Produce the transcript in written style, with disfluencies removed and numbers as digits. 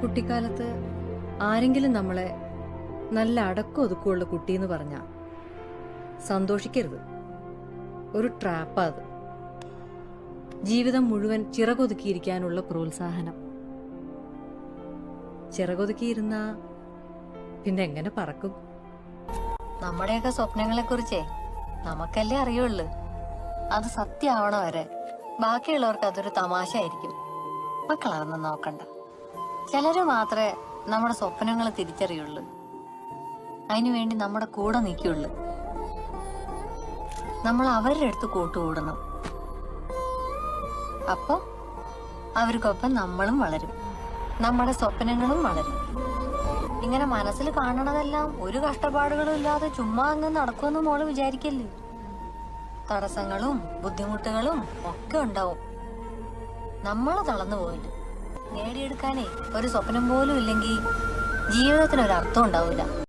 കുട്ടിക്കാലത്ത് ആരെങ്കിലും നമ്മളെ നല്ല അടക്കം ഒതുക്കമുള്ള കുട്ടിയെന്ന് പറഞ്ഞാ സന്തോഷിക്കരുത്. ഒരു ട്രാപ്പാ അത്. ജീവിതം മുഴുവൻ ചിറകൊതുക്കിയിരിക്കാനുള്ള പ്രോത്സാഹനം. ചിറകൊതുക്കിയിരുന്ന പിന്നെ എങ്ങനെ പറക്കും? നമ്മുടെയൊക്കെ സ്വപ്നങ്ങളെ കുറിച്ചേ നമുക്കല്ലേ അറിയുള്ളൂ. അത് സത്യമാവണ വരെ ബാക്കിയുള്ളവർക്ക് അതൊരു തമാശ ആയിരിക്കും. മക്കളതൊന്നും നോക്കണ്ട. ചിലര് മാത്രമേ നമ്മുടെ സ്വപ്നങ്ങൾ തിരിച്ചറിയുള്ളൂ. അതിനുവേണ്ടി നമ്മുടെ കൂടെ നിൽക്കുള്ളൂ. നമ്മൾ അവരുടെ അടുത്ത് കൂട്ടുകൂടണം. അപ്പൊ അവർക്കൊപ്പം നമ്മളും വളരും, നമ്മുടെ സ്വപ്നങ്ങളും വളരും. ഇങ്ങനെ മനസ്സിൽ കാണണതെല്ലാം ഒരു കഷ്ടപ്പാടുകളും ഇല്ലാതെ ചുമ്മാ അങ്ങ് നടക്കുമെന്ന് മോള് വിചാരിക്കല്ലേ. തടസ്സങ്ങളും ബുദ്ധിമുട്ടുകളും ഒക്കെ ഉണ്ടാവും. നമ്മള് തളർന്നു പോയില്ല. നേടിയെടുക്കാനേ ഒരു സ്വപ്നം പോലും ഇല്ലെങ്കിൽ ജീവിതത്തിനൊരർത്ഥം ഉണ്ടാവില്ല.